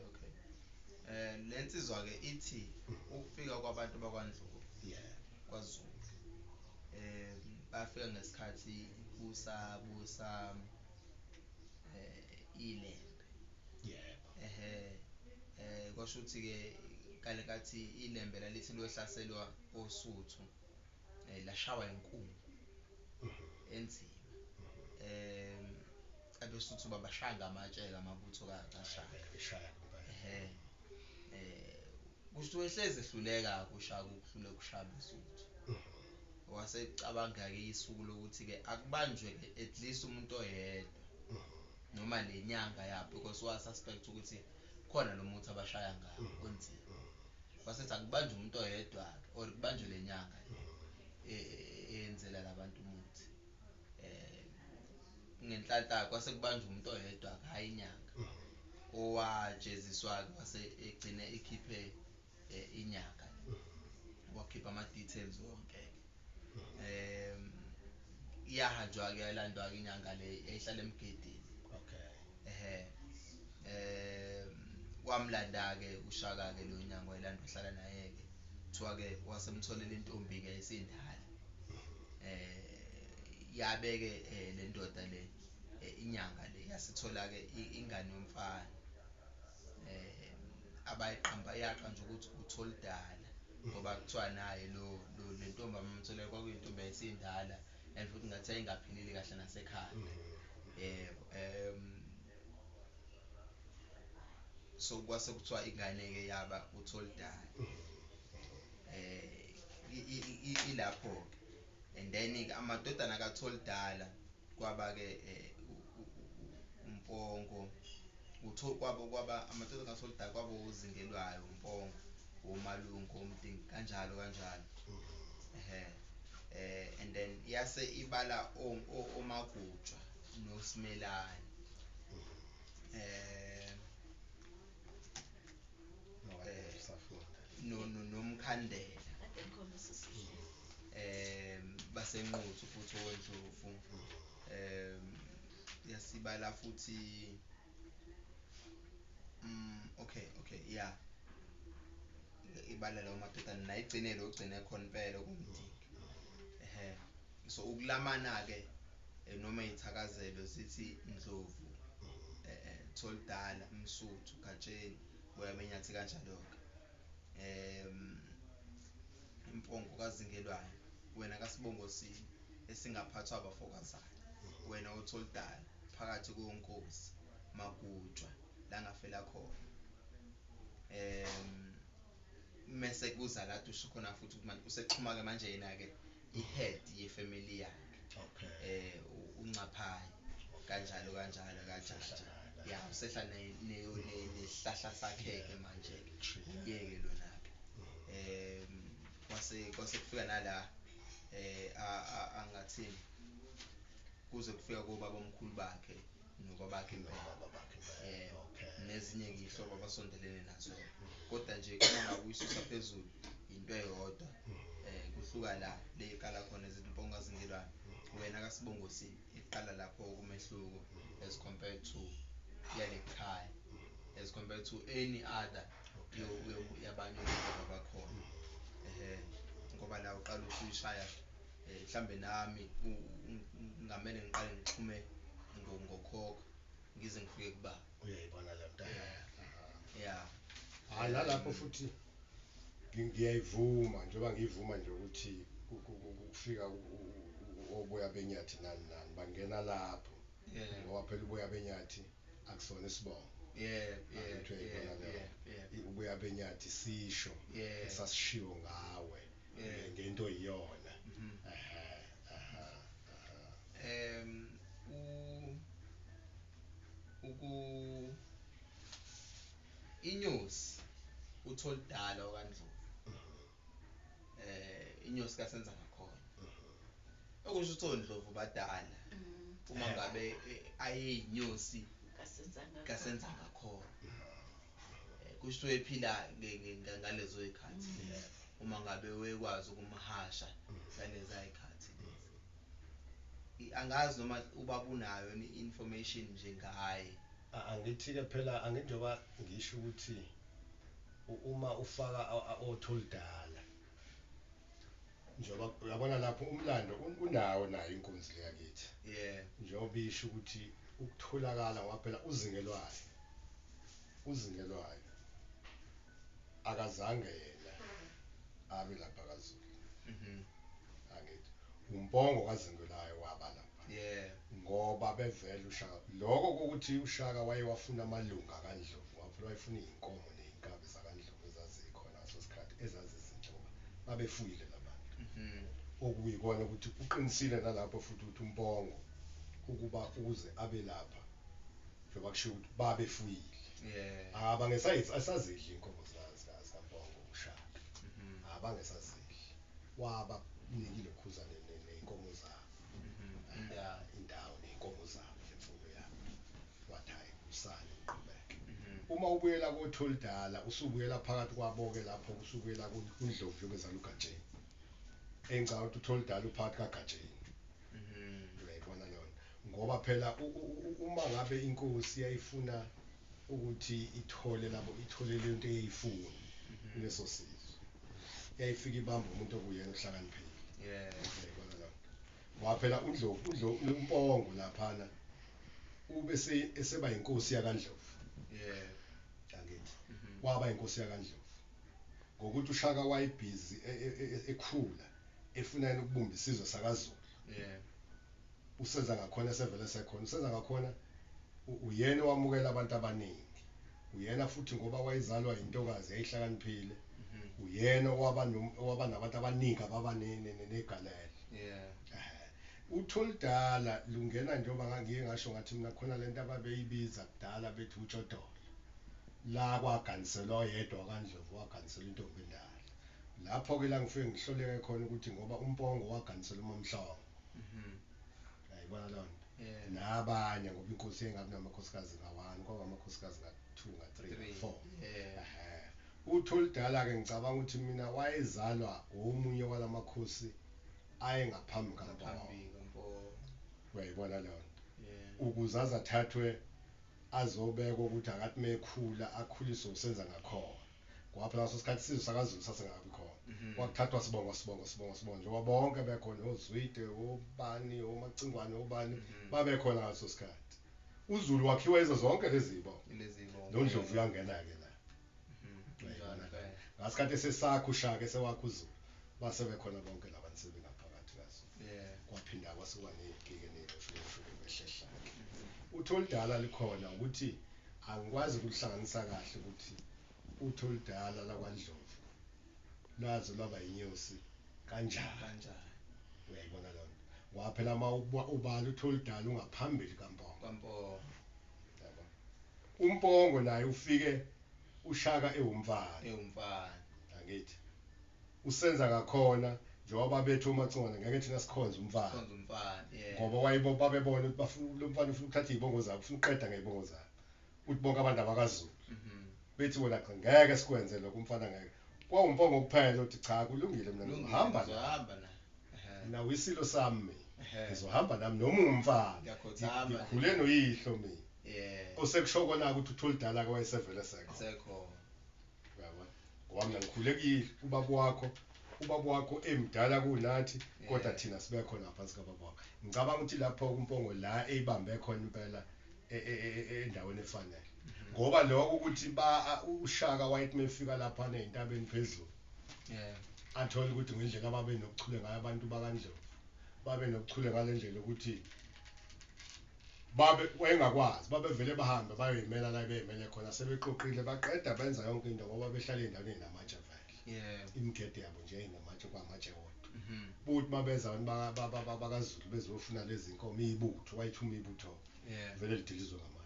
okay. Lensizwa ke ithi ukufika kwabantu bakwaNdlovu kwaZulu bafika ngesikhathi kusabusa ilembe. Kwasho ukuthi ke kale kathi ilembe lalithi lohlaselwa oSuthu lashawa inkungu enzima. AbeSuthu babashaya ngamatshe amabutho kaShaka. Kusho wehleze ehluleka ukuhluleka ukushaya abeSuthu. Wasecabanga ke isuku lokuthi ke akubanjwe ke at least umuntu oyedwa noma lenyanga yaphi because wa-suspect ukuthi khona lo muthi abashaya ngawo onzima. Wasethi akubanjwe umuntu oyedwa or kubanjwe lenyanga eyenzela labantu umuthi. Ngenhlanhla kwase kubanjwe umuntu oyedwa hayi inyanga. Owajeziswa wase egcine ekhiphe inyanga. Wakhipha ama details wonke. Iyahanjwa ke yalandwa ke inyanga le ehlala emgedini. Wamlanda ke uShaka ke lo nyanga wayelandwa hlala naye ke. Kuthiwa ke wasemtholela intombi ke esindala. Yabe ke le ndoda le inyanga le yasithola ke ingane yomfana. Abayiqamba yaqanjwa ukuthi uTHOLUDALA ngoba kuthiwa naye le ntombi amamtholela kwakuyintombi eyayisindala and futhi ngathi yayingaphilile kahle nasekhanda. So kwase kuthiwa ingane ke yaba uTHOLUDALA. Ilapho ke and then ke amadodana kaTHOLUDALA kwaba ke uMpongo kwaba amadodana kaTHOLUDALA kwaba uZingelwayo, uMpongo, uMalungu, uMdingi kanjalo. And then yase ibala oMagujwa noSimelane. NoMkhandela basenquthu futhi oweNdlovu. Yasibala futhi okay yeah ibala lawo madodana nayigcine lo gcine khona impela kumdiki. So ukulamana ke noma izithakazelo zithi Ndlovu THOLUDALA Msuthu Gatsheni boya benyathi kanjalo ke. Impongo kaZingelwayo wena kaSibongosini esingaphathwa abafokazana. Wena uTHOLUDALA phakathi koNkosi Magujwa la ngafela khona. Mase kuza la usho khona futhi ukuthi manje usexhuma ke manje yena ke ihead yefamily yakhe. uNcaphayi kanjalo. Ya usehla nesihlahla sakhe ke manje yeke lona ke. Kwase kufika nala angathini kuze kufika kobaba omkhulu bakhe nokwabakhe impela. Nezinye izihlobo abasondelene nazo. Kodwa nje uma ngakuyisusa phezulu into eyodwa kuhluka la leqala khona izimpongo kaZingelwayo wena kaSibongosini iqala lapho kumehluko as compared to yalekhaya, as compared to any other yabanye abakhona. Ngoba la uqala usuyishaya mhlambe nami ngamele ngiqale ngixhume ngokhokho ngize ngifike kuba uyayibona le nto. Yeah. Nalapho futhi ngiyayivuma njengoba ngiyivuma nje ukuthi kufika oboya benyathi nani bangena lapho ngoba phela uboya benyathi akusona isibongo. Uboya benyathi sisho esasishiwo ngawe ngento iyona. Inyosi uTHOLUDALA wakwaNdlovu. Inyosi kaSenza ngakhona. Okusho ukuthi oNdlovu badala uma ngabe ayeyinyosi kaSenza ngakhona. Kusho ephila ngalezo zikhathi uma ngabe wekwazi ukumhasha ngalezi zikhathi lezi. Angazi noma ubaba unayo information nje ngaye angithi ke phela anginjoba ngisho ukuthi uma ufaka otholudala njengoba uyabona lapho umlando unawo nayo inkunzi leyakithi njengoba isho ukuthi ukutholakala ngoba phela uzingelwayo akazange yena abe lapha kaZulu angithi umbongo kaZingelayo waba lapha ngoba bevela ushaka lokho ukuthi ushaka wayewafuna amalunga kaNdlovu ngoba phela wayefuna izinkomo nezinkabi zakaNdlovu ezazikhona ngaso sikhathi ezazizinhloba babefuyile labantu okuyikona ukuthi uqinisile nalapho futhi ukuthi umbongo ukuba ukuze abe lapha njengoba kushiwo ukuthi babefuyile abangesazidli inkomo zikaMbongo ushaka abangesazidli wabanikile ukhuza ney'nkomo zabo indawo ney'nkomo zabo nemfuyo yabo wathi hhayi usale uqhubeke uma ubuyela koTholudala usubuyela phakathi kwabo-ke lapho usubuyela kuNdlovu yokwezala uGatsheni engicabanga ukuthi uTholudala uphakathi kaGatsheni uyayibona leyo ngoba phela uma ngabe inkosi yayifuna ukuthi ithole lento eyayifuna kuleso sizwe yayifika ibamba umuntu okuyena ohlakaniphile uyayibona leyo ngoba phela uMpongo laphana ube eseba inkosi yakaNdlovu angithi waba inkosi yakaNdlovu ngokuthi ushaka wayebhizi ekhula efuna ukubumba isizwe sakaZulu usenza ngakhona esevele sekhona usenza ngakhona uyena owamukela abantu abaningi uyena futhi ngoba wayezalwa intokazi yayihlakaniphile uyena owaba nabantu abaningi ababanegalelo uTholudala lungena njengoba ngiye ngasho ngathi mina khona lento ababeyibiza kudala bethi utshotolo la kwaganiselwa oyedwa kaNdlovu waganisela intombi endala lapho-ke la ngifike ngihloleke khona ukuthi ngoba uMpongo waganisela uMamhlongo yayibona leyo nto nabanye ngoba inkosi yengabi namakhosikazi nga-1 kwaba amakhosikazi nga-2 nga-3 nga-4 uTholudala-ke ngicabanga ukuthi mina wayezalwa omunye walamakhosi ayengaphambi kaMpongo uyayibona leyo nto ukuze azathathwe azobekwa ukuthi akathi mekhula akhuliswe usenza ngakhona ngoba phela ngaso sikhathi isizwe sakaZulu sasingakabi khona kwakuthathwa sibonga njengoba bonke bekhona oZwide obani omacingwane obani babekhona ngaso sikhathi uZulu wakhiwa yizo zonke lezi bonke noNdlovu uyangena-ke la ngasikhathi esesakha ushaka esewakha uZulu base bekhona bonke labantu sebengaphakathi kaZulu kwaphinda kwasuka ney'gige ney'shukeshube behlehlake uTholudala likhona ukuthi angikwazi ukuhlanganisa kahle ukuthi uTholudala lakwaNdlovu laze lwaba inyosi kanjani uyayibona leyo nto ngoba phela uma ubala uTholudala ungaphambili kaMpongo uMpongo naye ufike ushaka ewumfana angithi usenza ngakhona njengoba bethu omacingwane ngeke thina sikhonze umfana ngoba babebona ukuthi bafuna lo mfana ufuna ukuthatha iy'bongo zabo ufuna ukuqeda ngey'bongo zabo uthi bonke abantu abakaZulu bethi bona cha ngeke sikwenze lokho umfana ngeke kwawuMpongo kuphela uthi cha kulungile mina ngizohamba nawe isilo sami ngizohamba nami noma ungumfana ngikhule noyihlo mina osekushoko na ukuthi uTholudala-ke wayesevele sekho uyabona ngoba mina ngikhule kuyihlo ubaba wakho emdala kunathi kodwa thina sibe khona ngaphansi kababa wakho ngicabanga ukuthi lapho uMpongo la eyibambe khona impela endaweni efanele ngoba lokho ukuthi ushaka wayethi mefika lapha ey'ntabeni phezulu athola ukuthi ngendlela ababe nokuchule ngayo abantu bakaNdlovu babe nokuchule ngale ndlela ukuthi wayengakwazi babevele bahambe bayoyimela la beyimele khona sebeqoqile baqeda benza yonke into ngoba behlala ey'ndaweni ey'namatshe vele imigede yabo nje ey'namatshe kwamatshe wodwa buthi mabeza abantu bakaZulu bezofuna lezi nkomo ibutho wayithuma ibutho vele lidilizwe ngamatshe